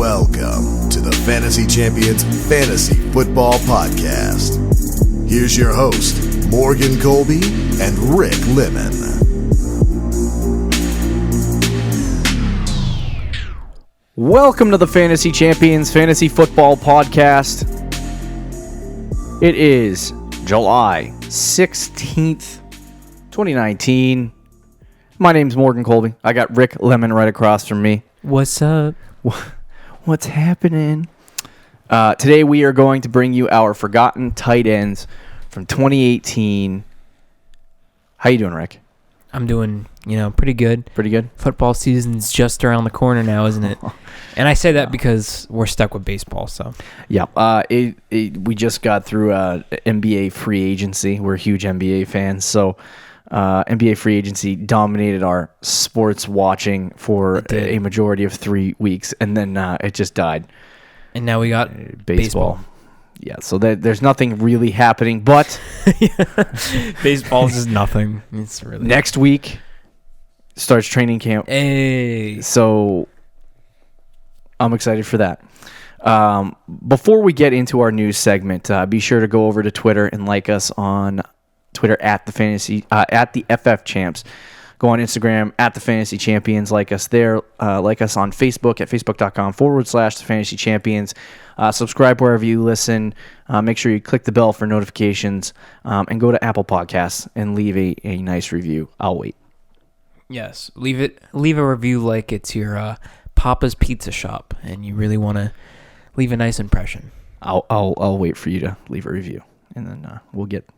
Welcome to the Fantasy Champions Fantasy Football Podcast. Here's your host, Morgan Colby and Rick Lemon. Welcome to the Fantasy Champions Fantasy Football Podcast. It is July 16th, 2019. My name's Morgan Colby. I got Rick Lemon right across from me. What's up? What's happening? Today we are going to bring you our forgotten tight ends from 2018. How you doing, Rick? I'm doing, pretty good. Pretty good? Football season's just around the corner now, isn't it? And I say that because we're stuck with baseball, so. Yeah. We just got through NBA free agency. We're huge NBA fans, so NBA free agency dominated our sports watching for a majority of 3 weeks, and then it just died. And now we got baseball. Yeah, so there's nothing really happening, but baseball is nothing. It's really next week starts training camp. Hey, so I'm excited for that. Before we get into our news segment, be sure to go over to Twitter and like us on Twitter at the FF Champs. Go on Instagram at the Fantasy Champions. Like us there. Like us on Facebook at facebook.com/the Fantasy Champions. Subscribe wherever you listen. Make sure you click the bell for notifications. And go to Apple Podcasts and leave a nice review. I'll wait. Yes, leave a review like it's your Papa's Pizza Shop, and you really want to leave a nice impression. I'll wait for you to leave a review, and then we'll get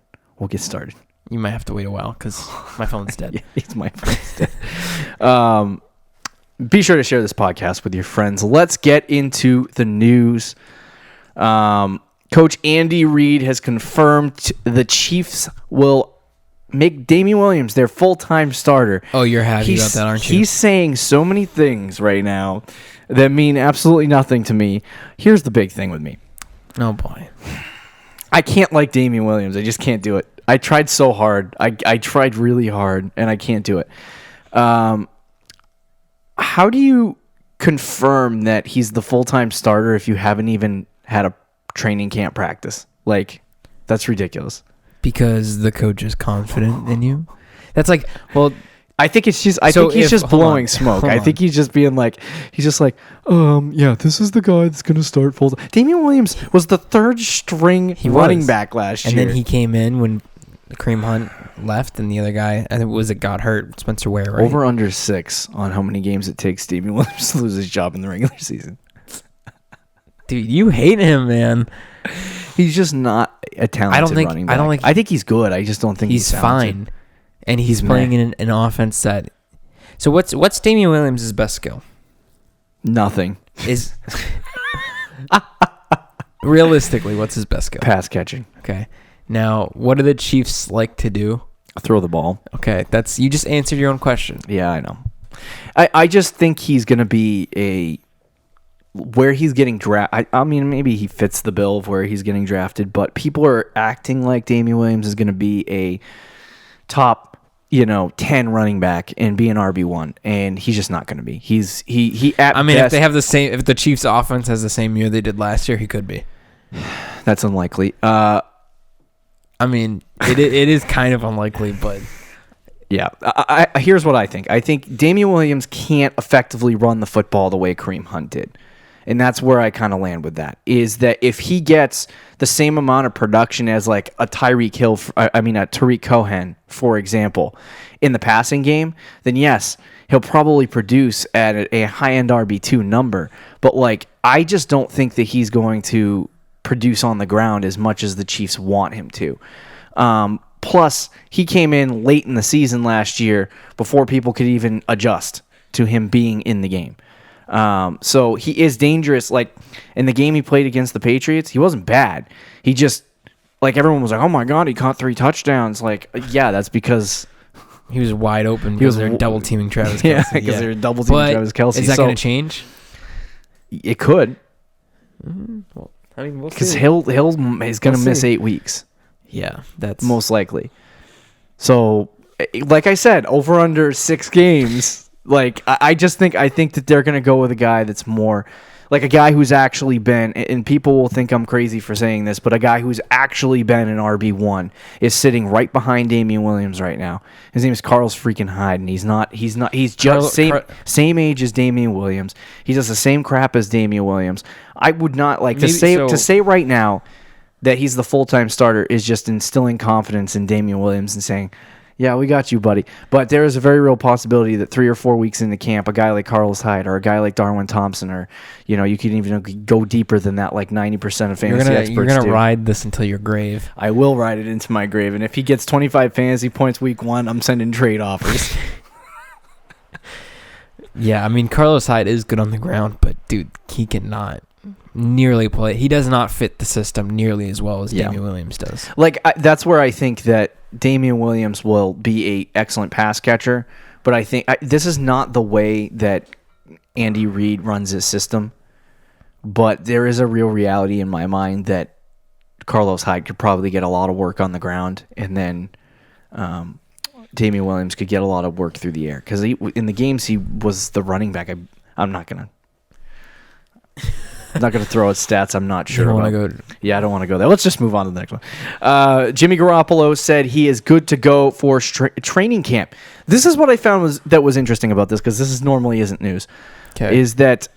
started. You might have to wait a while because my phone's dead. Yeah, my phone's dead. Be sure to share this podcast with your friends. Let's get into the news. Coach Andy Reid has confirmed the Chiefs will make Damian Williams their full-time starter. Oh, you're happy about that, aren't you? He's saying so many things right now that mean absolutely nothing to me. Here's the big thing with me. Oh, boy. I can't like Damian Williams. I just can't do it. I tried so hard. I tried really hard, and I can't do it. How do you confirm that he's the full-time starter if you haven't even had a training camp practice? Like, that's ridiculous. Because the coach is confident in you? That's like, well... I think it's just. I think he's just blowing smoke. I think he's just being like, yeah, this is the guy that's going to start full time. Damian Williams was the third string running back last year. And then he came in when Kareem Hunt left and the other guy, I think got hurt, Spencer Ware, right? Over under 6 on how many games it takes Damian Williams to lose his job in the regular season. Dude, you hate him, man. He's just not a talented running back. I think he's good. I just don't think he's fine. And he's playing in an offense that... So what's Damian Williams' best skill? Nothing. Realistically, what's his best skill? Pass catching. Okay. Now, what do the Chiefs like to do? Throw the ball. Okay, you just answered your own question. Yeah, I know. I just think he's going to be where he's getting drafted. I mean, maybe he fits the bill of where he's getting drafted, but people are acting like Damian Williams is going to be a top 10 running back and be an RB1, and he's just not going to be. If if the Chiefs offense has the same year they did last year, he could be. That's unlikely. I mean, it is kind of unlikely, but yeah. Here's what I think. I think Damian Williams can't effectively run the football the way Kareem Hunt did. And that's where I kind of land with that, is that if he gets the same amount of production as like a Tariq Cohen, for example, in the passing game, then yes, he'll probably produce at a high-end RB2 number. But like, I just don't think that he's going to produce on the ground as much as the Chiefs want him to. Plus, he came in late in the season last year before people could even adjust to him being in the game. So he is dangerous. Like in the game he played against the Patriots, he wasn't bad. He just, like, everyone was like, "Oh my God, he caught 3 touchdowns." Like, yeah, that's because he was wide open because they're double teaming Travis Kelce. Yeah, because they're double teaming Travis Kelce. Is that going to change? It could. Well, I mean, we'll see. Because he's going to miss 8 weeks. Yeah, that's most likely. So, like I said, over under 6 games. Like I think that they're going to go with a guy that's more Like a guy who's actually been, and people will think I'm crazy for saying this, but a guy who's actually been an RB1 is sitting right behind Damian Williams right now. His name is Carlos freaking Hyde, and he's just same age as Damian Williams. He does the same crap as Damian Williams. I would not like to say right now that he's the full-time starter is just instilling confidence in Damian Williams and saying, yeah, we got you, buddy. But there is a very real possibility that 3 or 4 weeks into camp, a guy like Carlos Hyde or a guy like Darwin Thompson, or you can even go deeper than that, like 90% of fantasy experts You're gonna ride this until your grave. I will ride it into my grave, and if he gets 25 fantasy points week 1, I'm sending trade offers. Yeah, I mean Carlos Hyde is good on the ground, but dude, he cannot nearly play. He does not fit the system nearly as well as Damian Williams does. Like that's where I think that Damian Williams will be a excellent pass catcher, but I think this is not the way that Andy Reid runs his system. But there is a real reality in my mind that Carlos Hyde could probably get a lot of work on the ground, and then Damian Williams could get a lot of work through the air because in the games he was the running back. I'm not gonna throw out stats I'm not sure about. I don't want to go there. Let's just move on to the next one. Jimmy Garoppolo said he is good to go for training camp. This is what I found was interesting about this, because this normally isn't news. Okay. Is that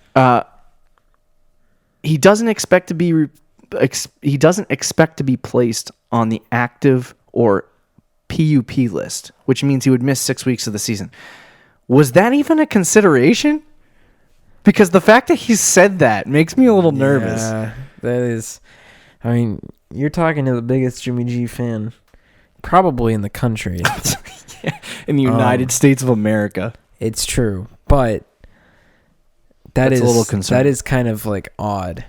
he doesn't expect to be placed on the active or PUP list, which means he would miss 6 weeks of the season. Was that even a consideration? Because the fact that he said that makes me a little nervous. Yeah, that is. I mean, you're talking to the biggest Jimmy G fan probably in the country. In the United States of America. It's true, but that's a little concerning. That is kind of like odd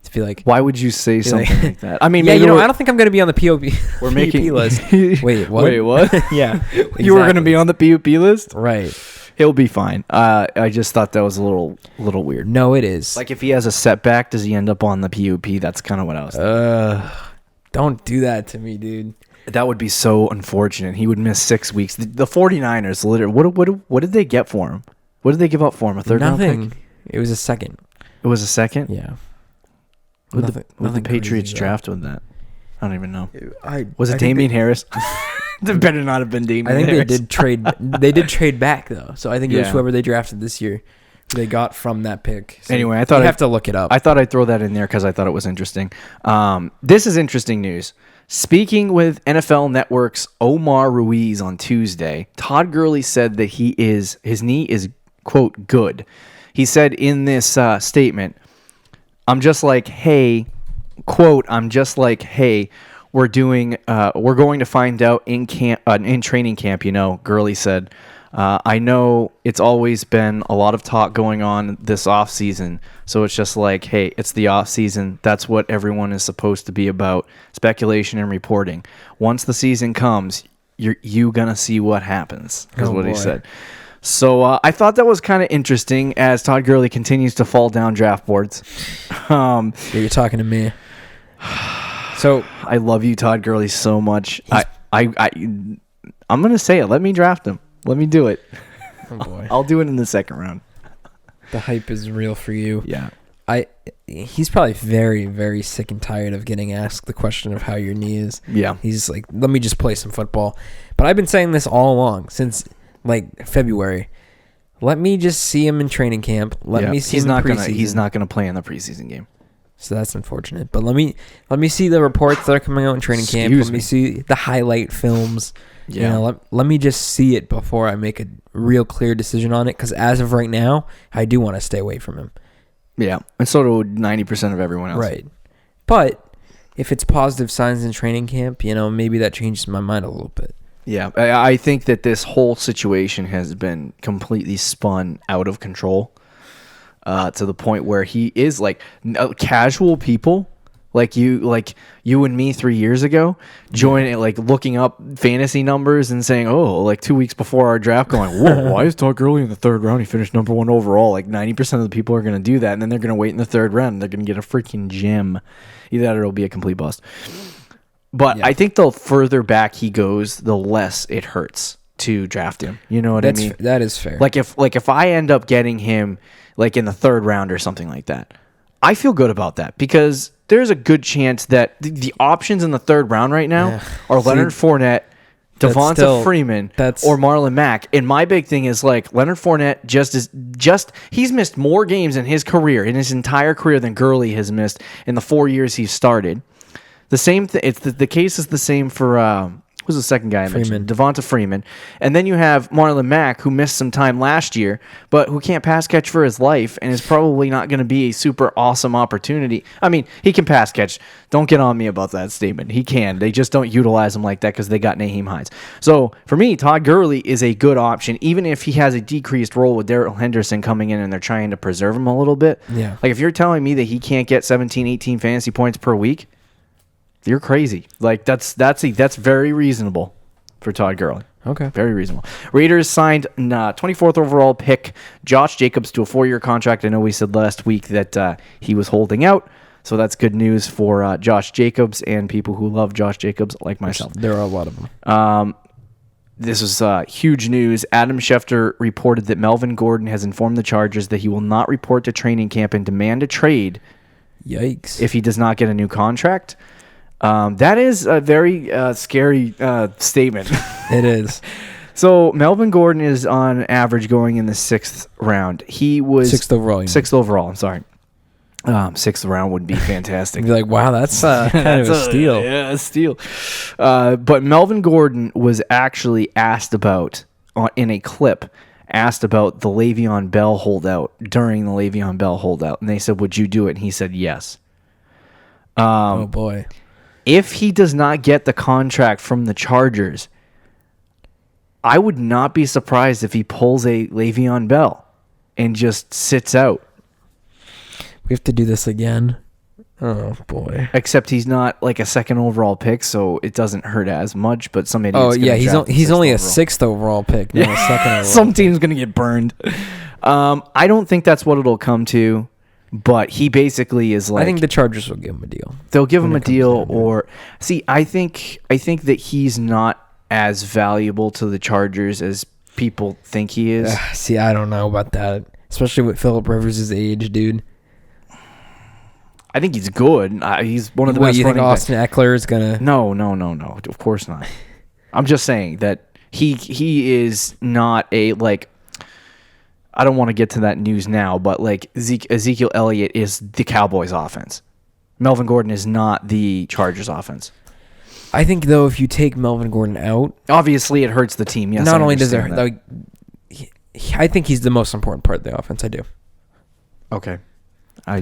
to be like. Why would you say something like that? I mean, I don't think I'm going to be on the POP. We're making list. Wait, what? Wait, what? Yeah, exactly. You were going to be on the PUP list, right? He'll be fine. I just thought that was a little weird. No, it is. Like if he has a setback, does he end up on the PUP? That's kind of what I was thinking. Don't do that to me, dude. That would be so unfortunate. He would miss 6 weeks. The 49ers, literally, what did they get for him? What did they give up for him? A third round pick? It was a second. It was a second? Yeah. What did the Patriots draft with that? I don't even know. Was it Damian Harris? It better not have been Damian Harris. I think they did trade back though. So I think it was whoever they drafted this year they got from that pick. So anyway, I thought I'd have to look it up. I thought I'd throw that in there because I thought it was interesting. This is interesting news. Speaking with NFL Network's Omar Ruiz on Tuesday, Todd Gurley said that his knee is, quote, good. He said in this statement, I'm just like, hey, quote, I'm just like, hey, we're going to find out in training camp, Gurley said. I know it's always been a lot of talk going on this off season, so it's just like, hey, it's the off season. That's what everyone is supposed to be about, speculation and reporting. Once the season comes, you gonna see what happens, is what he said. So I thought that was kind of interesting as Todd Gurley continues to fall down draft boards. You're talking to me. So I love you, Todd Gurley, so much. I'm gonna say it. Let me draft him. Let me do it. Oh boy. I'll do it in the second round. The hype is real for you. Yeah. He's probably very, very sick and tired of getting asked the question of how your knee is. Yeah. He's like, let me just play some football. But I've been saying this all along since like February. Let me just see him in training camp. Let me see him in preseason. He's not gonna play in the preseason game. So that's unfortunate. But let me see the reports that are coming out in training camp. Let me see the highlight films. Yeah. Let me just see it before I make a real clear decision on it. Because as of right now, I do want to stay away from him. Yeah, and so do 90% of everyone else. Right. But if it's positive signs in training camp, maybe that changes my mind a little bit. Yeah, I think that this whole situation has been completely spun out of control to the point where he is like casual people like you and me 3 years ago joining, like looking up fantasy numbers and saying, oh, like 2 weeks before our draft going, whoa, why is Todd Gurley in the third round? He finished number 1 overall. Like 90% of the people are going to do that, and then they're going to wait in the third round and they're going to get a freaking gem. Either that or it'll be a complete bust. But I think the further back he goes, the less it hurts. to draft him. You know what I mean? That is fair. Like if I end up getting him like in the 3rd round or something like that, I feel good about that because there's a good chance that the options in the 3rd round right now are Leonard Fournette, Devonta Freeman, or Marlon Mack. And my big thing is like Leonard Fournette he's missed more games in his career, in his entire career, than Gurley has missed in the 4 years he's started. The same thing. It's the case is the same for who's the second guy I mentioned? Devonta Freeman. And then you have Marlon Mack, who missed some time last year, but who can't pass catch for his life and is probably not going to be a super awesome opportunity. I mean, he can pass catch. Don't get on me about that statement. He can. They just don't utilize him like that because they got Naheem Hines. So for me, Todd Gurley is a good option, even if he has a decreased role with Darrell Henderson coming in and they're trying to preserve him a little bit. Yeah. Like if you're telling me that he can't get 17, 18 fantasy points per week, you're crazy. Like that's very reasonable for Todd Gurley. Okay. Very reasonable. Raiders signed 24th overall pick Josh Jacobs to a 4-year contract. I know we said last week that he was holding out, so that's good news for Josh Jacobs and people who love Josh Jacobs like myself. There are a lot of them. This was huge news. Adam Schefter reported that Melvin Gordon has informed the Chargers that he will not report to training camp and demand a trade. Yikes. If he does not get a new contract. That is a very scary statement. It is. So Melvin Gordon is on average going in the 6th round. He was 6th overall. 6th overall. I'm sorry. 6th round would be fantastic. You'd be like, wow, that's kind of a steal. Yeah, a steal. But Melvin Gordon was actually asked about in a clip. Asked about the Le'Veon Bell holdout during the Le'Veon Bell holdout, and they said, "Would you do it?" And he said, "Yes." Oh boy. If he does not get the contract from the Chargers, I would not be surprised if he pulls a Le'Veon Bell and just sits out. We have to do this again. Oh boy. Except he's not like a 2nd overall pick, so it doesn't hurt as much. But some idiots. Oh yeah, he's only a 6th overall pick, not a 2nd overall. Some team's gonna get burned. I don't think that's what it'll come to. But he basically is like... I think the Chargers will give him a deal. They'll give him a deal or... See, I think that he's not as valuable to the Chargers as people think he is. See, I don't know about that. Especially with Phillip Rivers' age, dude. I think he's good. He's one of the best. You think Austin Eckler is going to... No. Of course not. I'm just saying that he is not a, like... I don't want to get to that news now, but like Ezekiel Elliott is the Cowboys offense. Melvin Gordon is not the Chargers offense. I think though, if you take Melvin Gordon out, obviously it hurts the team. Yes, not only does it hurt, like, I think he's the most important part of the offense. I do. Okay. I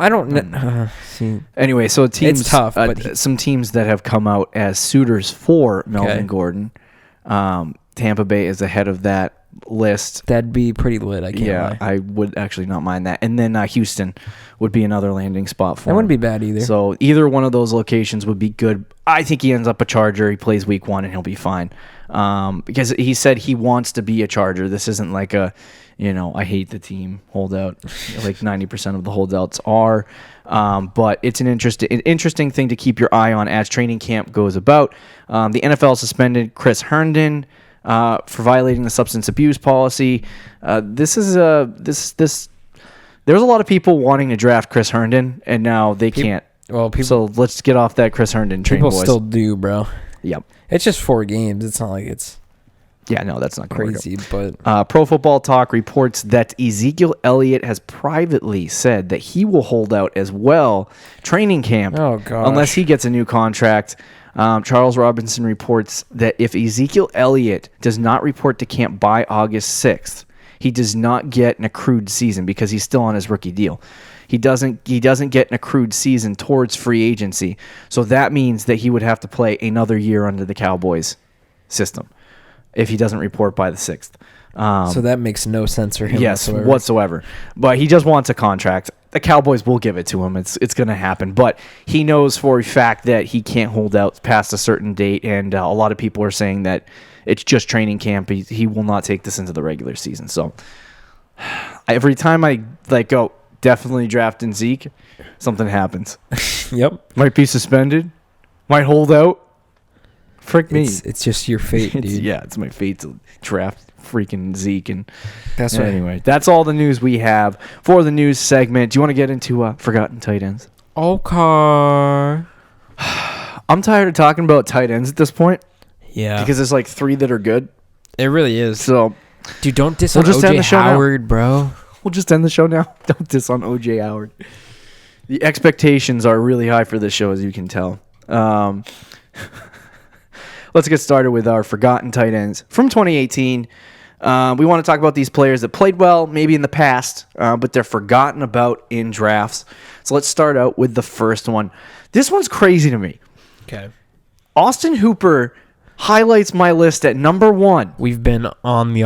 don't see. Anyway, so teams, it's tough, but some teams that have come out as suitors for Melvin Gordon. Tampa Bay is ahead of that list. That'd be pretty lit. I can't lie. I would actually not mind that. And then Houston would be another landing spot for him. That wouldn't be bad either. So either one of those locations would be good. I think he ends up a Charger. He plays week 1 and he'll be fine. Because he said he wants to be a Charger. This isn't like a, I hate the team holdout. Like 90% of the holdouts are. But it's an interesting thing to keep your eye on as training camp goes about. The NFL suspended Chris Herndon for violating the substance abuse policy. There's a lot of people wanting to draft Chris Herndon, and now they can't. Well, so let's get off that Chris Herndon train, boys. People still do, bro. Yep. It's just 4 games. It's not like it's... Yeah, no, that's not crazy, but... Pro Football Talk reports that Ezekiel Elliott has privately said that he will hold out as well training camp unless he gets a new contract. Charles Robinson reports that if Ezekiel Elliott does not report to camp by August 6th, he does not get an accrued season because he's still on his rookie deal. He doesn't get an accrued season towards free agency. So that means that he would have to play another year under the Cowboys system if he doesn't report by the 6th. So that makes no sense for him whatsoever. But he just wants a contract. The Cowboys will give it to him. It's going to happen. But he knows for a fact that he can't hold out past a certain date, and a lot of people are saying that it's just training camp. He will not take this into the regular season. So every time I go, definitely drafting Zeke, something happens. Yep. Might be suspended. Might hold out. frick me. It's just your fate, dude. It's my fate to draft freaking Zeke. And that's right. Anyway, that's all the news we have for the news segment. Do you want to get into forgotten tight ends? Okay. I'm tired of talking about tight ends at this point. Yeah. Because there's like 3 that are good. It really is. So, dude, don't diss on OJ Howard, bro. We'll just end the show now. Don't diss on OJ Howard. The expectations are really high for this show, as you can tell. Let's get started with our forgotten tight ends from 2018. We want to talk about these players that played well, maybe in the past, but they're forgotten about in drafts. So let's start out with the first one. This one's crazy to me. Okay. Austin Hooper highlights my list at number 1. We've been on the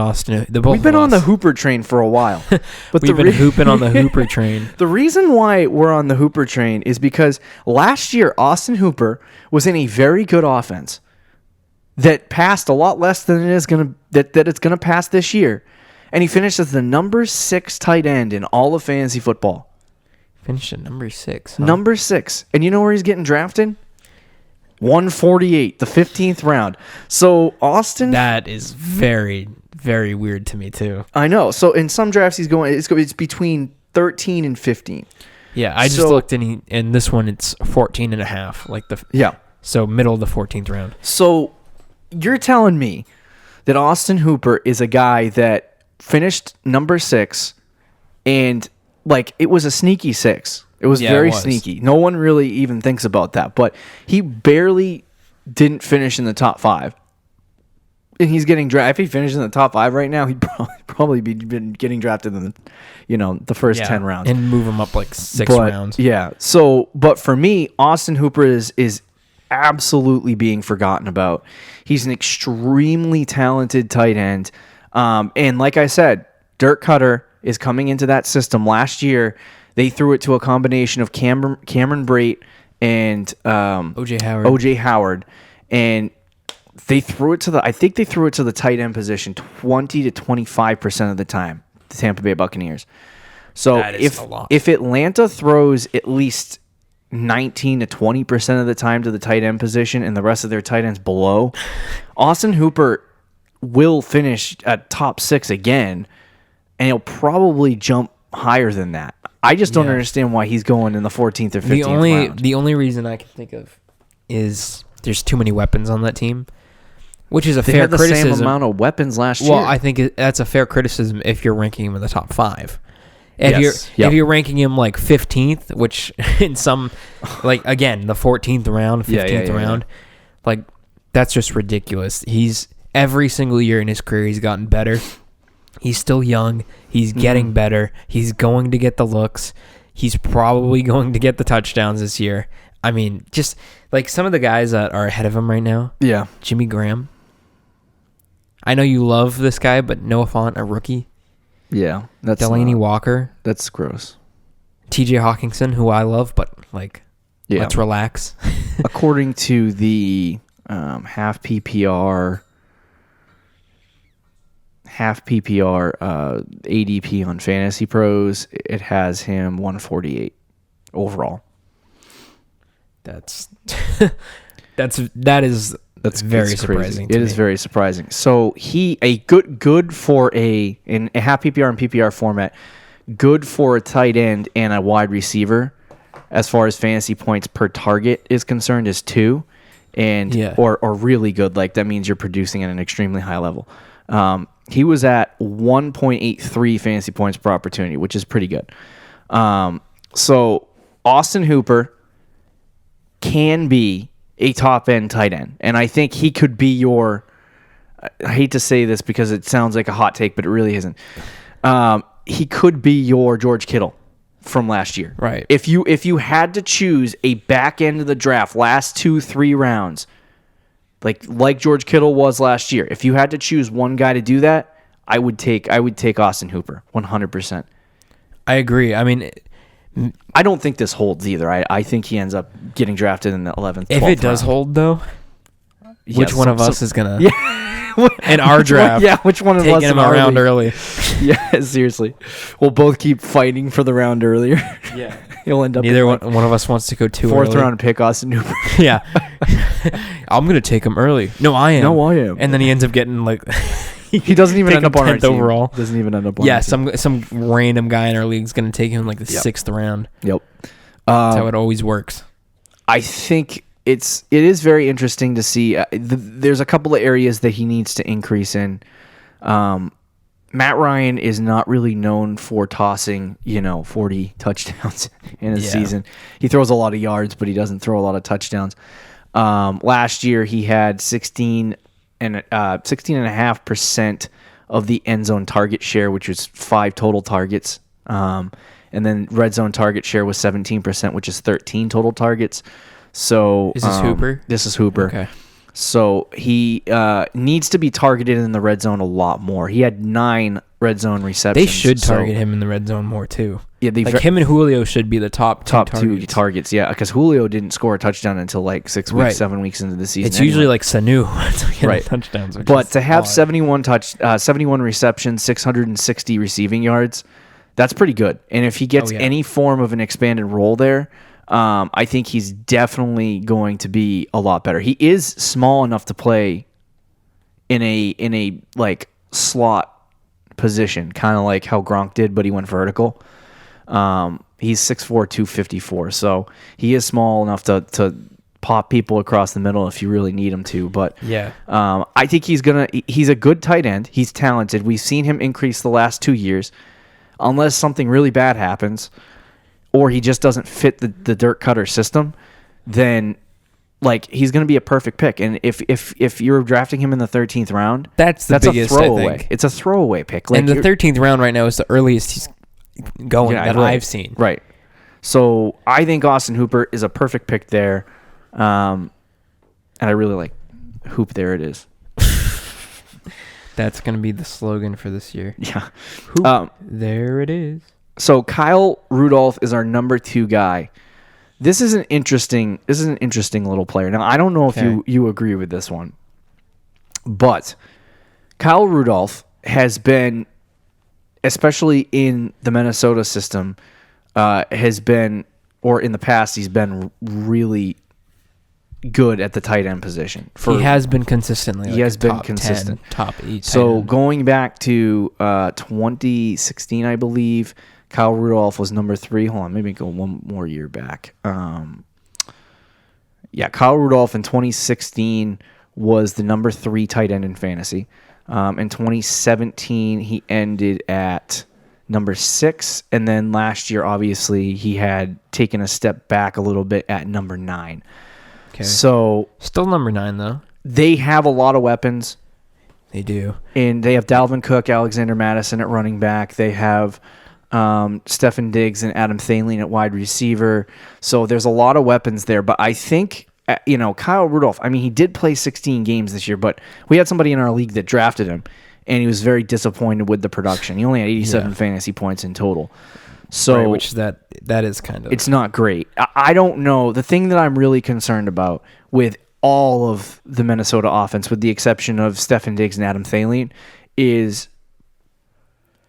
We've been on the Hooper train for a while. But we've been hooping on the Hooper train. The reason why we're on the Hooper train is because last year Austin Hooper was in a very good offense that passed a lot less than it is going to that it's going to pass this year, and he finished as the number 6 tight end in all of fantasy football. Finished at number 6. Huh? Number 6, and you know where he's getting drafted? 148, the 15th round. So Austin, that is very, very weird to me too. I know. So in some drafts he's going. It's between 13 and 15. Yeah, I just looked and in this one it's 14 and a half, like so middle of the 14th round. So you're telling me that Austin Hooper is a guy that finished number 6, and like it was a sneaky 6. It was very sneaky. No one really even thinks about that, but he barely didn't finish in the top 5. And he's getting drafted. If he finished in the top 5 right now, he'd probably been getting drafted in the first 10 rounds and move him up like 6 rounds. Yeah. So, but for me, Austin Hooper is absolutely being forgotten about. He's an extremely talented tight end, and like I said, Dirk Cutter is coming into that system. Last year, they threw it to a combination of Cameron Brate and OJ Howard, and they threw it to the tight end position 20 to 25% of the time. The Tampa Bay Buccaneers. So if Atlanta throws at least 19 to 20% of the time to the tight end position and the rest of their tight ends below, Austin Hooper will finish at top 6 again, and he'll probably jump higher than that. I just don't understand why he's going in the 14th or 15th round. The only reason I can think of is there's too many weapons on that team, which is a fair criticism. They had the same amount of weapons last year. Well, I think that's a fair criticism if you're ranking him in the top 5. If you're ranking him like 15th, which in some, like again, the 14th round, 15th round, like that's just ridiculous. He's every single year in his career he's gotten better. He's still young. He's getting better. He's going to get the looks. He's probably going to get the touchdowns this year. I mean, just like some of the guys that are ahead of him right now. Yeah. Jimmy Graham. I know you love this guy, but Noah Fant, a rookie. Yeah. That's Delaney Walker. That's gross. TJ Hawkinson, who I love, but like, let's relax. According to the half PPR ADP on Fantasy Pros, it has him 148 overall. That's very surprising. It is very surprising. So a good for in a half PPR and PPR format, good for a tight end and a wide receiver, as far as fantasy points per target is concerned, is 2, and or really good. Like that means you're producing at an extremely high level. He was at 1.83 fantasy points per opportunity, which is pretty good. So Austin Hooper can be a top-end tight end, and I think he could be your... I hate to say this because it sounds like a hot take, but it really isn't. He could be your George Kittle from last year. Right. If you had to choose a back end of the draft, last 2-3 rounds, like George Kittle was last year, if you had to choose one guy to do that, I would take Austin Hooper 100%. I agree. I mean, I don't think this holds either. I think he ends up getting drafted in the 11th. If it does hold, though, which one of us is gonna? Yeah. in our draft. Which one of us taking him around early? Yeah, seriously. We'll both keep fighting for the round earlier. Yeah. You'll end up neither one of us wants to go too fourth early. round pick Austin Hooper. Yeah. I'm going to take him early. No, I am. And then he ends up getting like he doesn't even end up on our team. Overall. Doesn't even end up on yeah, our team. some random guy in our league is going to take him like the 6th round. Yep. That's how it always works. I think it is very interesting to see. There's a couple of areas that he needs to increase in. Matt Ryan is not really known for tossing, 40 touchdowns in a season. He throws a lot of yards, but he doesn't throw a lot of touchdowns. Last year, he had 16.5% of the end zone target share, which was 5 total targets. And then red zone target share was 17%, which is 13 total targets. So is this Hooper? This is Hooper. Okay. So he needs to be targeted in the red zone a lot more. He had 9 red zone receptions. They should target him in the red zone more too. Yeah, him and Julio should be the top two targets. Yeah, because Julio didn't score a touchdown until like 6 weeks, 7 weeks into the season. It's usually like Sanu, right? Touchdowns. But to have 71 receptions, 660 receiving yards, that's pretty good. And if he gets any form of an expanded role there, I think he's definitely going to be a lot better. He is small enough to play in a like slot position, kind of like how Gronk did, but he went vertical. He's 6'4", 254, so he is small enough to pop people across the middle if you really need him to. But I think he's a good tight end. He's talented. We've seen him increase the last 2 years, unless something really bad happens, or he just doesn't fit the Dirk Cutter system. Then like he's going to be a perfect pick. And if you're drafting him in the 13th round, that's biggest, a throwaway. I think. It's a throwaway pick. Like, and the 13th round right now is the earliest he's going that I've seen. Right. So I think Austin Hooper is a perfect pick there. And I really like Hoop. There it is. That's going to be the slogan for this year. Yeah. Hoop, there it is. So Kyle Rudolph is our number 2 guy. This is an interesting little player. Now, I don't know if you agree with this one, but Kyle Rudolph has been, especially in the Minnesota system, or in the past, he's been really good at the tight end position. He has been consistently. He has been consistent. 10, top 8. So going back to 2016, I believe, Kyle Rudolph was number 3. Hold on, maybe go one more year back. Kyle Rudolph in 2016 was the number 3 tight end in fantasy. In 2017, he ended at number 6, and then last year, obviously, he had taken a step back a little bit at number 9. Okay. So still number 9 though. They have a lot of weapons. They do, and they have Dalvin Cook, Alexander Mattison at running back. They have Stefan Diggs and Adam Thielen at wide receiver. So there's a lot of weapons there. But I think, Kyle Rudolph, I mean, he did play 16 games this year, but we had somebody in our league that drafted him, and he was very disappointed with the production. He only had 87 fantasy points in total. So right, which that is kind of... It's not great. I don't know. The thing that I'm really concerned about with all of the Minnesota offense, with the exception of Stefan Diggs and Adam Thielen, is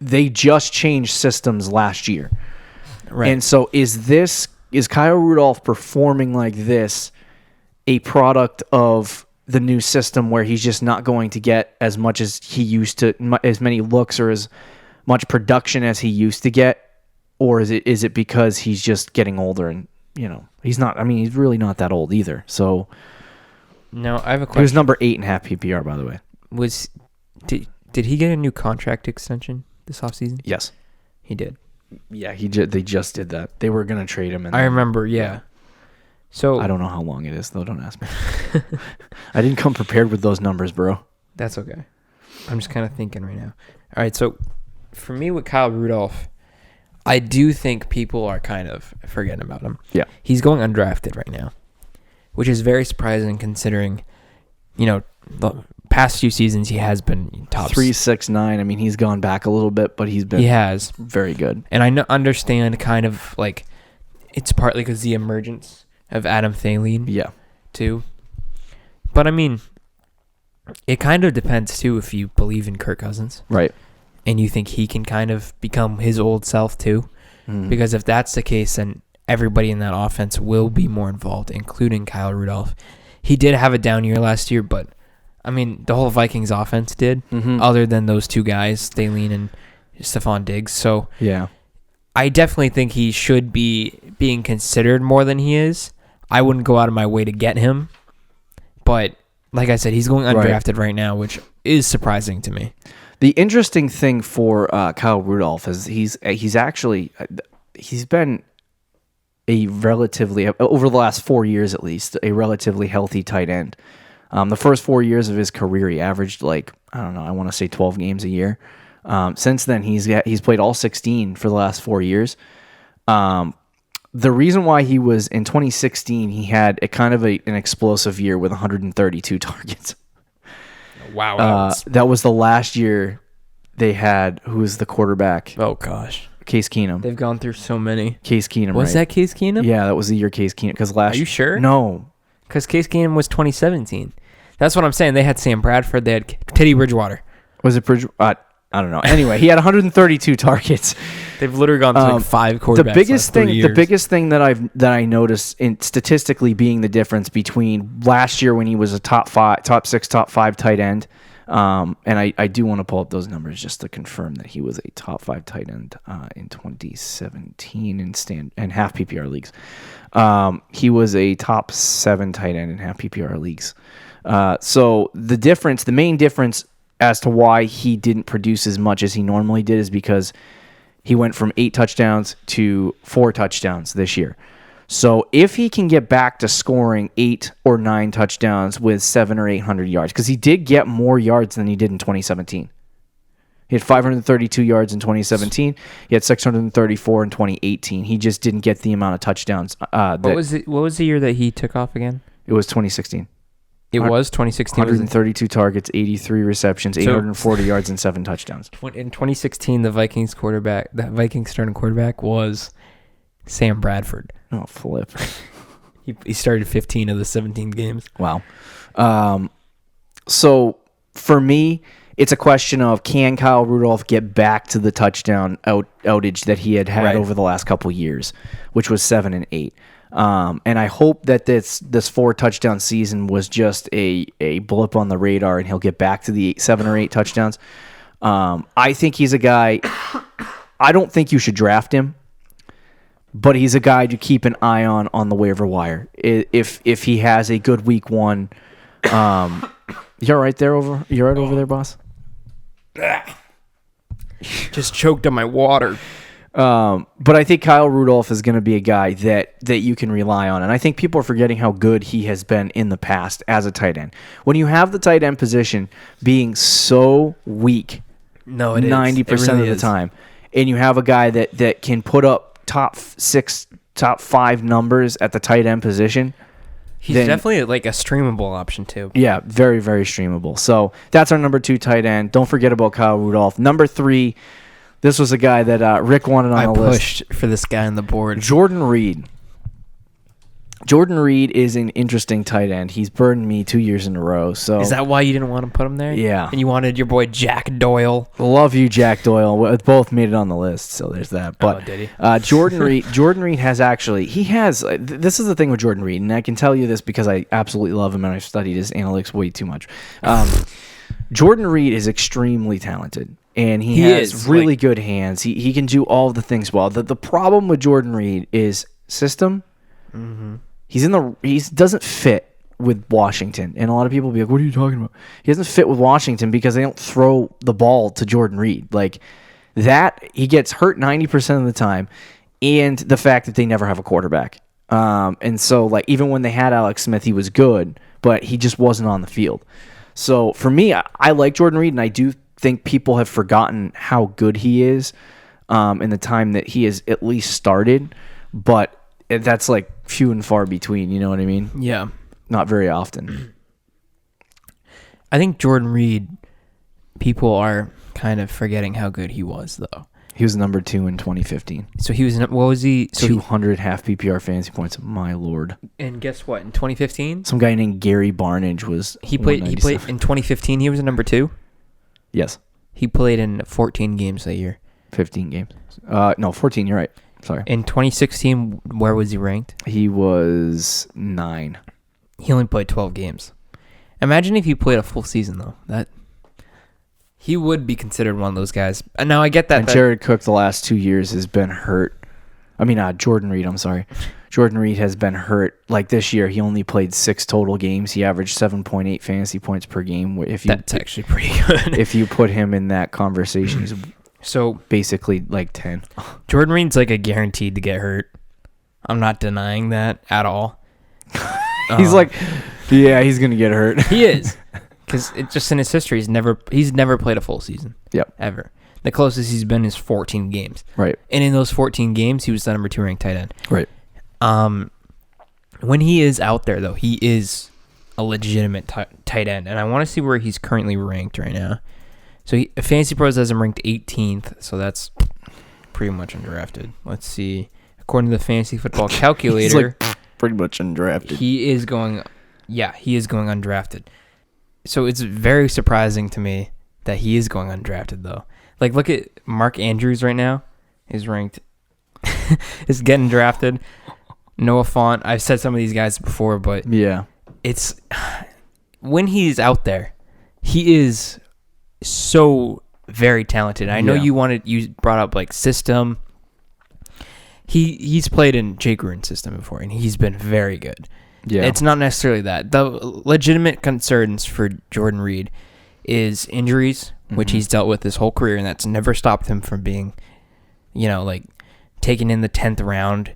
they just changed systems last year. Right. And so is Kyle Rudolph performing like this a product of the new system where he's just not going to get as much as he used to, as many looks or as much production as he used to get? Or is it because he's just getting older and, he's not, I mean, he's really not that old either. So no, I have a question. He was number 8.5 PPR, by the way. Did he get a new contract extension this offseason? Yes. He did. Yeah, they just did that. They were going to trade him. I remember, yeah. So I don't know how long it is, though. Don't ask me. I didn't come prepared with those numbers, bro. That's okay. I'm just kind of thinking right now. All right, so for me with Kyle Rudolph, I do think people are kind of forgetting about him. Yeah. He's going undrafted right now, which is very surprising considering, the past few seasons he has been top 3.69. I mean, he's gone back a little bit, but he has very good. And I understand kind of like it's partly because the emergence of Adam Thielen. Yeah. Too. But I mean, It kind of depends, too, if you believe in Kirk Cousins. Right. And you think he can kind of become his old self, too. Because if that's the case, then everybody in that offense will be more involved, including Kyle Rudolph. He did have a down year last year, but, I mean, the whole Vikings offense did, other than those two guys, Thaleen and Stephon Diggs. So, yeah, I definitely think he should be being considered more than he is. I wouldn't go out of my way to get him, but like I said, he's going undrafted right now, which is surprising to me. The interesting thing for Kyle Rudolph is he's been a relatively, over the last 4 years at least, a relatively healthy tight end. The first 4 years of his career, he averaged I want to say 12 games a year. Since then, he's played all 16 for the last 4 years. The reason why he was in 2016, he had a kind of an explosive year with 132 targets. Wow. That was the last year they had, who was the quarterback? Oh, gosh. Case Keenum. They've gone through so many. Case Keenum, Was that Case Keenum? Yeah, that was the year Case Keenum. Are you sure? No. Because Case Keenum was 2017. That's what I'm saying. They had Sam Bradford. They had Teddy Bridgewater. Was it Bridgewater? I don't know. Anyway, he had 132 targets. They've literally gone through 5 quarterbacks. The biggest thing that I noticed in statistically being the difference between last year when he was a top 6, top 5 tight end, and I do want to pull up those numbers just to confirm that he was a top 5 tight end in 2017 in half PPR leagues. He was a top 7 tight end in half PPR leagues. So the main difference as to why he didn't produce as much as he normally did is because he went from 8 touchdowns to 4 touchdowns this year. So if he can get back to scoring 8 or 9 touchdowns with 700 or 800 yards, because he did get more yards than he did in 2017. He had 532 yards in 2017. He had 634 in 2018. He just didn't get the amount of touchdowns. What was the year that he took off again? It was 2016. It was 2016. 132 targets, 83 receptions, 840 yards, and 7 touchdowns. In 2016, the Vikings starting quarterback was Sam Bradford. Oh, flip. He started 15 of the 17 games. Wow. So for me, it's a question of, can Kyle Rudolph get back to the touchdown outage that he had over the last couple years, which was 7 and 8. And I hope that this 4 touchdown season was just a blip on the radar, and he'll get back to the 7 or 8 touchdowns. I think he's a guy. I don't think you should draft him, but he's a guy to keep an eye on the waiver wire. If he has a good week 1, you're right there over. You're right over there, boss. Just choked on my water. But I think Kyle Rudolph is going to be a guy that you can rely on. And I think people are forgetting how good he has been in the past as a tight end. When you have the tight end position being so weak 90% of the time, and you have a guy that can put up top 6, top 5 numbers at the tight end position, he's definitely like a streamable option too. Yeah, very, very streamable. So that's our number 2 tight end. Don't forget about Kyle Rudolph. Number 3, this was a guy that Rick wanted on the list. I pushed for this guy on the board. Jordan Reed. Jordan Reed is an interesting tight end. He's burned me 2 years in a row. So is that why you didn't want to put him there? Yeah. And you wanted your boy Jack Doyle. Love you, Jack Doyle. We both made it on the list, so there's that. But did he? Jordan Reed has actually, this is the thing with Jordan Reed, and I can tell you this because I absolutely love him and I've studied his analytics way too much. Jordan Reed is extremely talented. And he has really good hands. He can do all the things well. The problem with Jordan Reed is system. Mm-hmm. He doesn't fit with Washington. And a lot of people will be like, what are you talking about? He doesn't fit with Washington because they don't throw the ball to Jordan Reed. Like that, he gets hurt 90% of the time. And the fact that they never have a quarterback. And so like even when they had Alex Smith, he was good, but he just wasn't on the field. So for me, I like Jordan Reed, and I do think people have forgotten how good he is in the time that he has at least started, but that's like few and far between, you know what I mean? Yeah. Not very often. I think Jordan Reed, people are kind of forgetting how good he was, though. He was number 2 in 2015. So he was, what was he? So 200 half PPR fantasy points. My lord. And guess what? In 2015? Some guy named Gary Barnage was He played in 2015, he was a number 2? Yes. He played in 14 games that year. 15 games. No, 14, you're right. Sorry. In 2016, where was he ranked? He was 9. He only played 12 games. Imagine if he played a full season, though. That he would be considered one of those guys. And now I get that. And Jared Cook the last 2 years has been hurt. I mean, Jordan Reed, I'm sorry. Jordan Reed has been hurt. Like this year, he only played 6 total games. He averaged 7.8 fantasy points per game. That's actually pretty good. If you put him in that conversation, he's so basically like 10. Jordan Reed's like a guaranteed to get hurt. I'm not denying that at all. He's like, yeah, he's gonna get hurt. He is, because it's just in his history, he's never played a full season. Yep, ever. The closest he's been is 14 games. Right, and in those 14 games, he was the number 2 ranked tight end. Right. When he is out there, though, he is a legitimate tight end, and I want to see where he's currently ranked right now. So Fantasy Pros has him ranked 18th, so that's pretty much undrafted. Let's see. According to the Fantasy Football Calculator, he's like pretty much undrafted. He is going undrafted. So it's very surprising to me that he is going undrafted, though. Like, look at Mark Andrews right now. He's ranked, is getting drafted. Noah Fant. I've said some of these guys before, but yeah, it's when he's out there, he is so very talented. I know you brought up like system. He's played in Jay Gruden's system before, and he's been very good. Yeah, it's not necessarily that. The legitimate concerns for Jordan Reed is injuries, which he's dealt with his whole career, and that's never stopped him from being, like taken in the 10th round.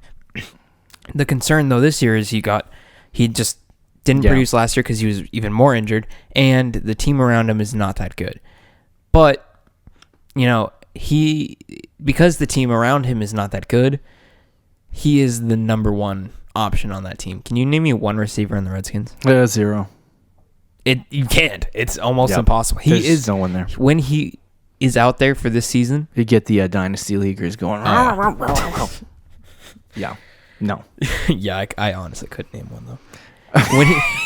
The concern though this year is he just didn't produce last year because he was even more injured, and the team around him is not that good. But because the team around him is not that good, he is the number 1 option on that team. Can you name me one receiver in the Redskins? 0. You can't. It's almost impossible. There's no one there. When he is out there for this season, you get the Dynasty Leaguers going. Yeah. No. Yeah, I honestly couldn't name one though.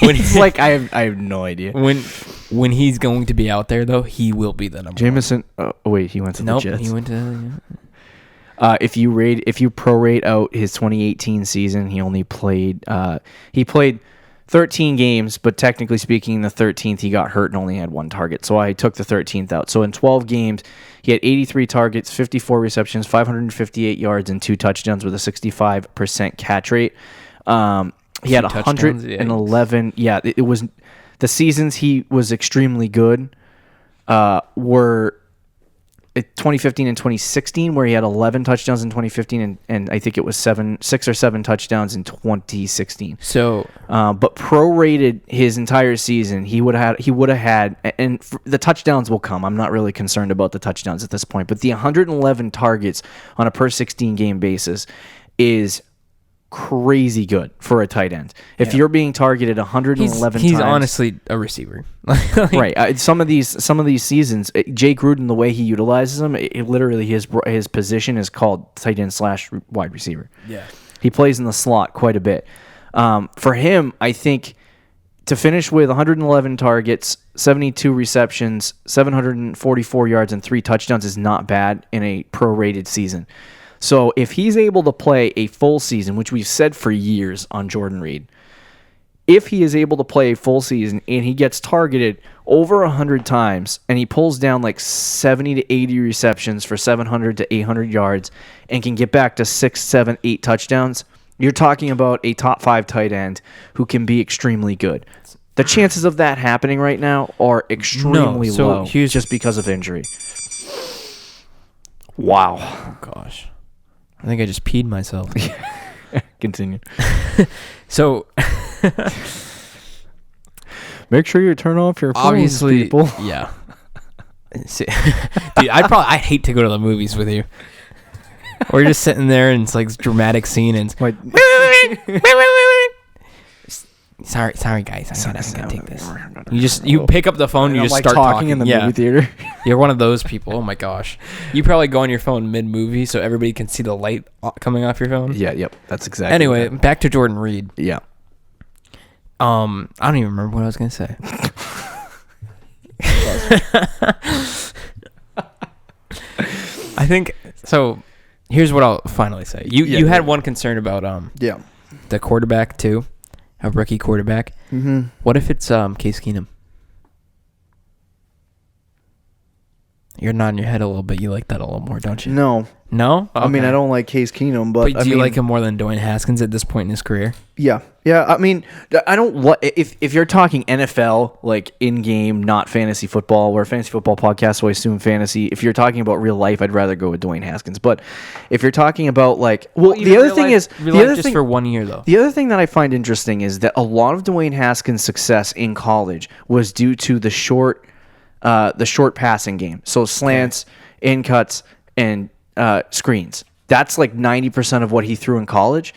When he's like, I have no idea. When he's going to be out there though, he will be the number Jamison. Wait, he went to the Jets. He went to. If you prorate out his 2018 season, he only played. He played 13 games, but technically speaking, the 13th he got hurt and only had 1 target. So I took the 13th out. So in 12 games, he had 83 targets, 54 receptions, 558 yards, and 2 touchdowns with a 65% catch rate. He had 111. Yeah, it was the seasons he was extremely good. Were 2015 and 2016, where he had 11 touchdowns in 2015, and I think it was 6 or 7 touchdowns in 2016. So, but prorated his entire season, he would have had, and the touchdowns will come. I'm not really concerned about the touchdowns at this point, but the 111 targets on a per 16 game basis is crazy good for a tight end. If you're being targeted 111 times, he's honestly a receiver. Right. Some of these seasons, Jay Gruden, the way he utilizes them, literally his position is called tight end / wide receiver. Yeah. He plays in the slot quite a bit. For him, I think to finish with 111 targets, 72 receptions, 744 yards, and 3 touchdowns is not bad in a prorated season. So if he's able to play a full season, which we've said for years on Jordan Reed, if he is able to play a full season and he gets targeted over 100 times and he pulls down like 70 to 80 receptions for 700 to 800 yards and can get back to 6, 7, 8 touchdowns, you're talking about a top 5 tight end who can be extremely good. The chances of that happening right now are extremely low just because of injury. Wow. Oh, gosh. I think I just peed myself. Continue. So, make sure you turn off your phones, obviously, people. Yeah. Dude, I'd hate to go to the movies with you. Or you're just sitting there and it's like this dramatic scene and it's like, Sorry, guys. I gotta take this. You pick up the phone. And you just start talking in the movie theater. You're one of those people. Oh my gosh. You probably go on your phone mid movie so everybody can see the light coming off your phone. Yeah. Yep. That's exactly. Anyway, back to Jordan Reed. Yeah. I don't even remember what I was gonna say. I think so. Here's what I'll finally say. You had one concern about the quarterback too, a rookie quarterback. Mm-hmm. What if it's Case Keenum? You're nodding your head a little bit. You like that a little more, don't you? No. No? Okay. I mean, I don't like Case Keenum, but do you like him more than Dwayne Haskins at this point in his career? Yeah. Yeah. I mean, I don't. If you're talking NFL, like in game, not fantasy football, we're a fantasy football podcast, so I assume fantasy. If you're talking about real life, I'd rather go with Dwayne Haskins. But if you're talking about the other thing is for 1 year though. The other thing that I find interesting is that a lot of Dwayne Haskins' success in college was due to the short passing game. So slants, in cuts, and screens. That's like 90% of what he threw in college.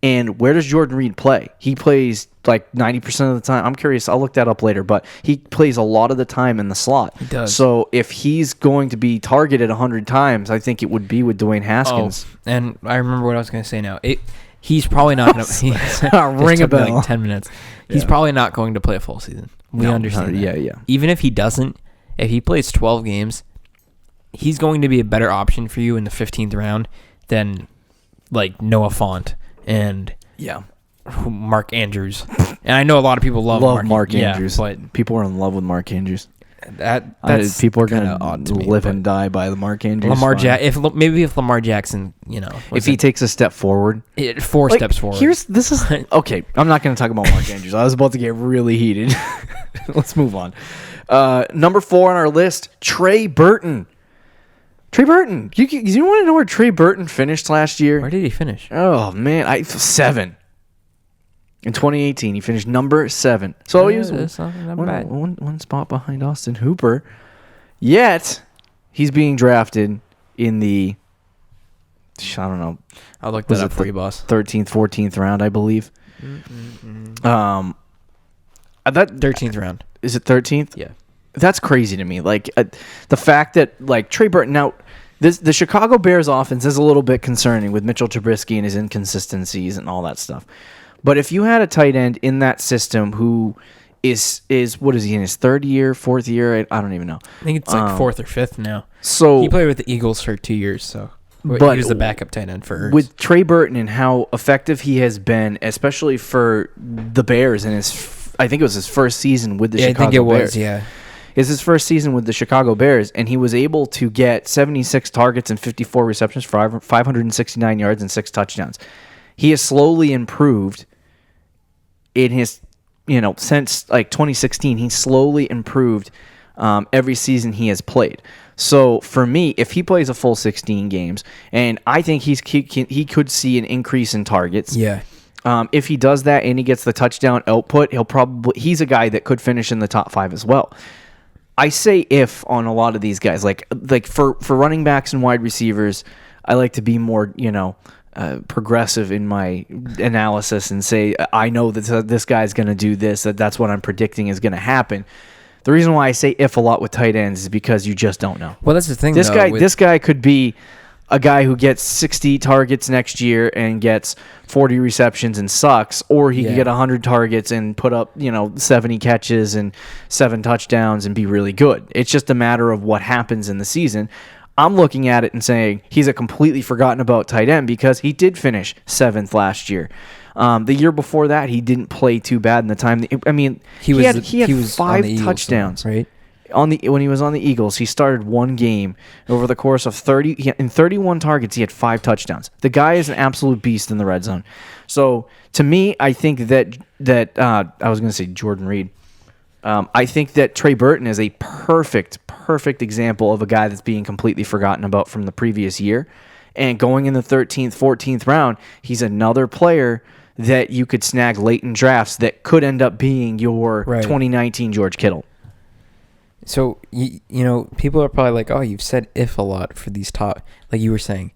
And where does Jordan Reed play? He plays like 90% of the time. I'm curious. I'll look that up later. But he plays a lot of the time in the slot. He does. So if he's going to be targeted 100 times, I think it would be with Dwayne Haskins. Oh, and I remember what I was going to say now. He's probably not going to... Ring a bell. Like 10 minutes. He's probably not going to play a full season. We understand that. Yeah. Even if he doesn't, if he plays 12 games, he's going to be a better option for you in the 15th round than like Noah Fant and Mark Andrews. And I know a lot of people love Mark Andrews. But people are in love with Mark Andrews. That's people are gonna live and die by the Mark Andrews. If Lamar Jackson, if he takes a step forward, 4 steps forward. This is okay. I'm not going to talk about Mark Andrews. I was about to get really heated. Let's move on. Number 4 on our list, Trey Burton. Trey Burton. You want to know where Trey Burton finished last year? Where did he finish? Oh man, 7. In 2018, he finished number 7. So he was one spot behind Austin Hooper. Yet, he's being drafted in the, I don't know. I'll look that up for you, boss. 13th, 14th round, I believe. That 13th round. Is it 13th? Yeah. That's crazy to me. Like the fact that like Trey Burton now. The Chicago Bears offense is a little bit concerning with Mitchell Trubisky and his inconsistencies and all that stuff. But if you had a tight end in that system who is what is he in his 3rd year, 4th year? I don't even know. I think it's like 4th or 5th now. So he played with the Eagles for 2 years. So but he was the backup tight end for Ertz. With Trey Burton and how effective he has been, especially for the Bears in I think it was his first season with the Chicago Bears. I think it was. Yeah. It's his first season with the Chicago Bears, and he was able to get 76 targets and 54 receptions for 569 yards and 6 touchdowns. He has slowly improved in his, since like 2016. He's slowly improved every season he has played. So for me, if he plays a full 16 games, and I think he could see an increase in targets. Yeah. If he does that and he gets the touchdown output, he's a guy that could finish in the top 5 as well. I say if on a lot of these guys, like for running backs and wide receivers, I like to be more, progressive in my analysis and say, I know that this guy's going to do this, that's what I'm predicting is going to happen. The reason why I say if a lot with tight ends is because you just don't know. Well, that's the thing. This guy could be a guy who gets 60 targets next year and gets 40 receptions and sucks, or he could get 100 targets and put up, 70 catches and 7 touchdowns and be really good. It's just a matter of what happens in the season. I'm looking at it and saying he's a completely forgotten about tight end because he did finish 7th last year. The year before that, he didn't play too bad in the time. He had 5 touchdowns, right? When he was on the Eagles, he started 1 game over the course of 31 targets. He had 5 touchdowns. The guy is an absolute beast in the red zone. So to me, I think that I was going to say Jordan Reed. I think that Trey Burton is a perfect example of a guy that's being completely forgotten about from the previous year. And going in the 13th, 14th round, he's another player that you could snag late in drafts that could end up being your 2019 George Kittle. So, people are probably like, oh, you've said if a lot for these top, like you were saying,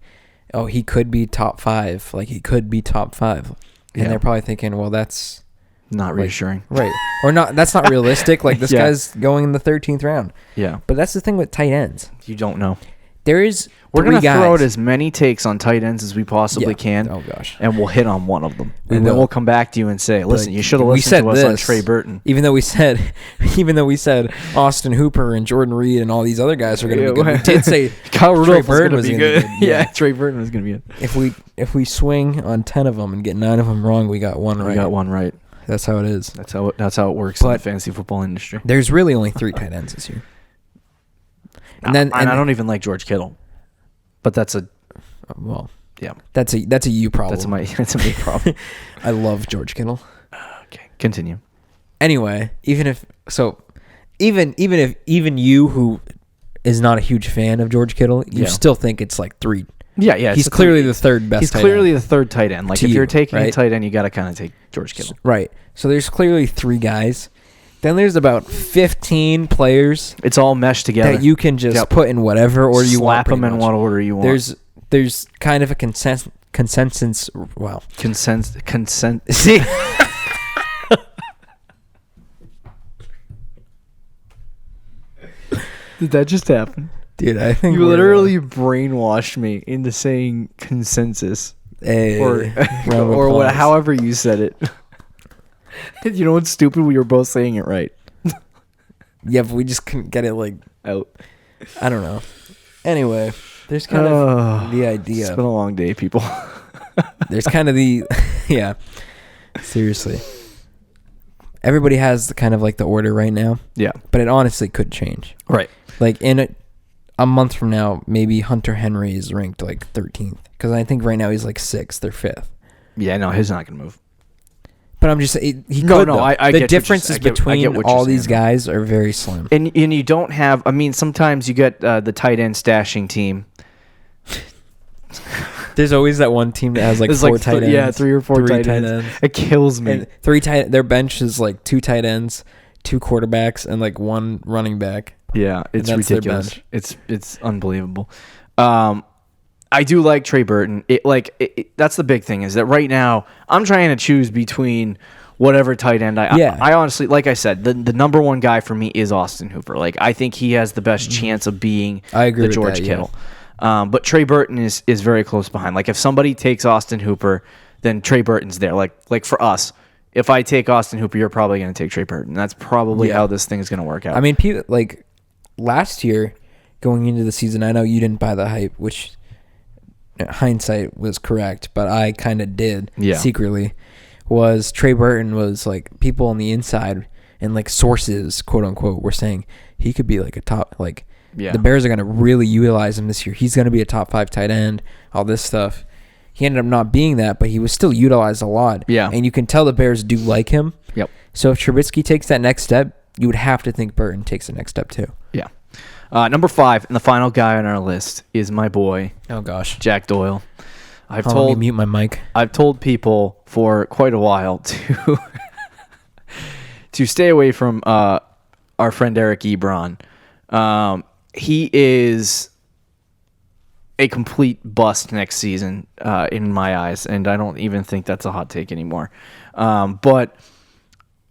oh, he could be top 5, like he could be top 5. And they're probably thinking, well, that's Not reassuring. Right. Or not. That's not realistic. Like, this guy's going in the 13th round. Yeah. But that's the thing with tight ends. You don't know. We're going to throw out as many takes on tight ends as we possibly can. Oh, gosh. And we'll hit on one of them. And then we'll come back to you and say, listen, you should have listened to us on Trey Burton. Even though we said Austin Hooper and Jordan Reed and all these other guys are going to be good. We did say Trey Burton was going to be good. Yeah, Trey Burton was going to be good. If we swing on 10 of them and get 9 of them wrong, we got one right. We got one right. That's how it is. That's how it works in the fantasy football industry. There's really only 3 tight ends this year. And I don't even like George Kittle. But that's a that's a you problem. That's a me problem. I love George Kittle. Okay, continue. Anyway, even if you who is not a huge fan of George Kittle, you still think it's like 3. Yeah. He's clearly the third best. He's clearly the third tight end. Like if you're taking a tight end, you got to kind of take George Kittle. Right. So there's clearly 3 guys. Then there's about 15 players. It's all meshed together that you can just put in whatever order you want. Slap them in what order you want. There's kind of a consensus. Wow. Consent. See. Did that just happen? Dude, I think you literally brainwashed me into saying consensus. Or however you said it. You know what's stupid? We were both saying it right. Yeah, but we just couldn't get it out. I don't know. Anyway, there's kind of the idea. It's been a long day, people. There's kind of the seriously. Everybody has kind of like the order right now. Yeah. But it honestly could change. Right. Like in a month from now, maybe Hunter Henry is ranked like 13th. Because I think right now he's like 6th or 5th. Yeah, no, he's not going to move. But I'm just saying, the differences between all these guys are very slim. And you don't have, sometimes you get the tight end stashing team. There's always that one team that has like 4 tight ends. Yeah, 3 or 4 tight ends. It kills me. And their bench is like 2 tight ends, 2 quarterbacks, and like 1 running back. Yeah, it's ridiculous. It's unbelievable. I do like Trey Burton. That's the big thing is that right now I'm trying to choose between whatever tight end. I honestly, like I said, the number one guy for me is Austin Hooper. Like I think he has the best chance of being the George Kittle. But Trey Burton is very close behind. Like if somebody takes Austin Hooper, then Trey Burton's there. Like for us, if I take Austin Hooper, you're probably going to take Trey Burton. That's probably how this thing is going to work out. I mean, like last year going into the season, I know you didn't buy the hype, which hindsight was correct, but I kind of did secretly, was Trey Burton was like people on the inside and like sources, quote unquote, were saying he could be like a top, like the Bears are going to really utilize him this year. He's going to be a top 5 tight end, all this stuff. He ended up not being that, but he was still utilized a lot. Yeah. And you can tell the Bears do like him. Yep. So if Trubisky takes that next step, you would have to think Burton takes the next step too. Yeah. Number 5 and the final guy on our list is my boy. Oh gosh, Jack Doyle. Let me mute my mic. I've told people for quite a while to stay away from our friend Eric Ebron. He is a complete bust next season in my eyes, and I don't even think that's a hot take anymore. But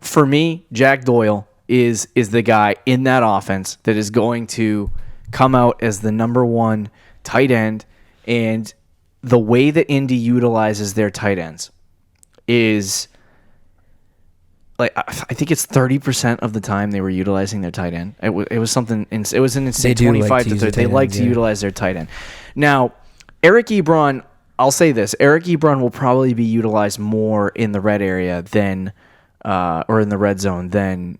for me, Jack Doyle is the guy in that offense that is going to come out as the number 1 tight end, and the way that Indy utilizes their tight ends is like I think it's 30% of the time they were utilizing their tight end. It was something. It was an insane 25 to 30. They like to utilize their tight end. Now, Eric Ebron, I'll say this: Eric Ebron will probably be utilized more in the red area than, or in the red zone than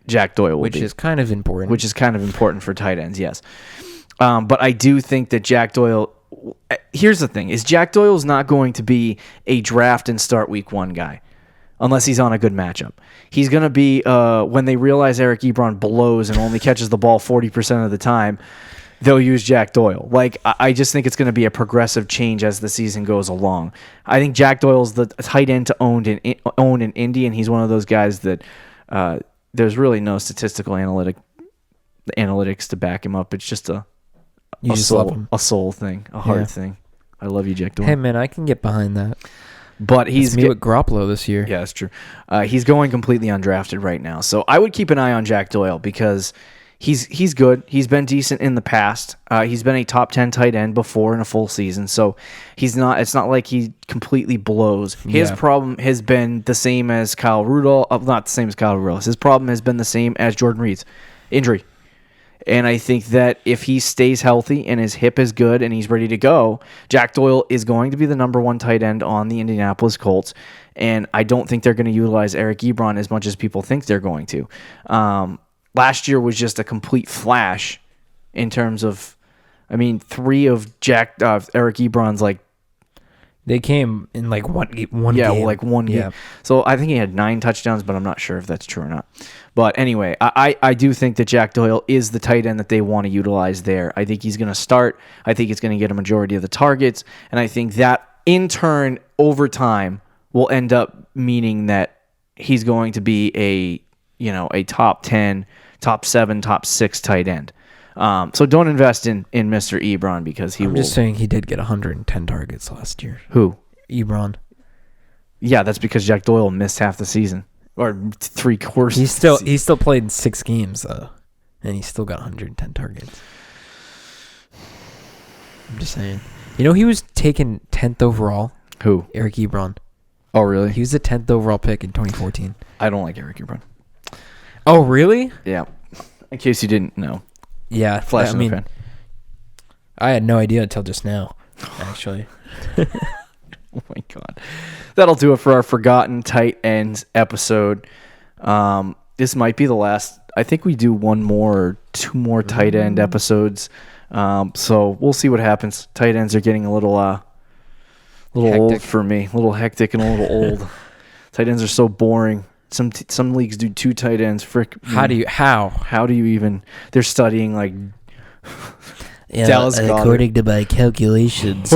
Jack Doyle will be. Which is kind of important. Which is kind of important for tight ends, yes. But I do think that Jack Doyle. Here's the thing: is Jack Doyle's not going to be a draft and start week 1 guy. Unless he's on a good matchup. He's going to be, when they realize Eric Ebron blows and only catches the ball 40% of the time, they'll use Jack Doyle. Like, I just think it's going to be a progressive change as the season goes along. I think Jack Doyle's the tight end to own in Indy, and he's one of those guys that there's really no statistical analytics to back him up. It's just a soul thing, a heart thing. I love you, Jack Doyle. Hey, man, I can get behind that. But he's with Garoppolo this year. Yeah, that's true. He's going completely undrafted right now. So I would keep an eye on Jack Doyle because he's good. He's been decent in the past. He's been a top 10 tight end before in a full season. So it's not like he completely blows. His problem has been the same as Kyle Rudolph. Not the same as Kyle Rudolph. His problem has been the same as Jordan Reed's injury. And I think that if he stays healthy and his hip is good and he's ready to go, Jack Doyle is going to be the number 1 tight end on the Indianapolis Colts. And I don't think they're going to utilize Eric Ebron as much as people think they're going to. Last year was just a complete flash in terms of, 3 of Eric Ebron's they came in one game. One game. So I think he had 9 touchdowns, but I'm not sure if that's true or not. But anyway, I do think that Jack Doyle is the tight end that they want to utilize there. I think he's going to start. I think he's going to get a majority of the targets. And I think that, in turn, over time, will end up meaning that he's going to be a top 10, top 7, top 6 tight end. So don't invest in Mr. Ebron because I'm just saying he did get 110 targets last year. Who? Ebron. Yeah, that's because Jack Doyle missed half the season. Or 3 quarters. He still played in 6 games though, and he still got 110 targets. I'm just saying. He was taken 10th overall. Who? Eric Ebron. Oh, really? He was the 10th overall pick in 2014. I don't like Eric Ebron. Oh, really? Yeah. In case you didn't know. Yeah. Flash in the pan. I had no idea until just now, actually. Oh my God. That'll do it for our Forgotten Tight Ends episode. This might be the last. I think we do 1 more or 2 more tight end episodes. So we'll see what happens. Tight ends are getting a little old for me. A little hectic and a little old. Tight ends are so boring. Some leagues do 2 tight ends. How do you even? They're studying Dallas according to my calculations.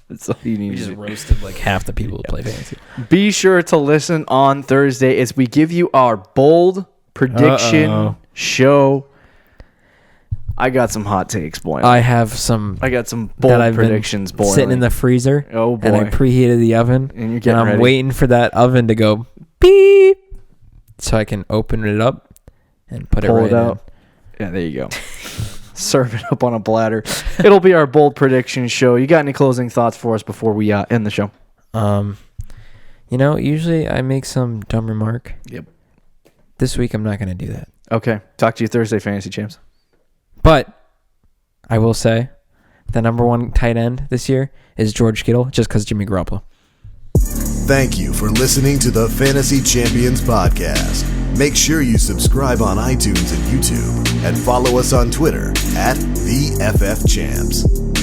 That's all you need. We just roasted half the people who play fantasy. Be sure to listen on Thursday as we give you our bold prediction show. I got some hot takes boiling. I got some bold predictions boiling. Sitting in the freezer. Oh boy! And I preheated the oven, and I'm ready. Waiting for that oven to go beep, so I can open it up and pull it out. Yeah, there you go. Serve it up on a platter. It'll be our bold prediction show. You got any closing thoughts for us before we end the show? Usually I make some dumb remark. Yep. This week I'm not going to do that. Okay. Talk to you Thursday, Fantasy Champs. But I will say the number 1 tight end this year is George Kittle, just because Jimmy Garoppolo. Thank you for listening to the Fantasy Champions Podcast. Make sure you subscribe on iTunes and YouTube and follow us on Twitter @TheFFChamps.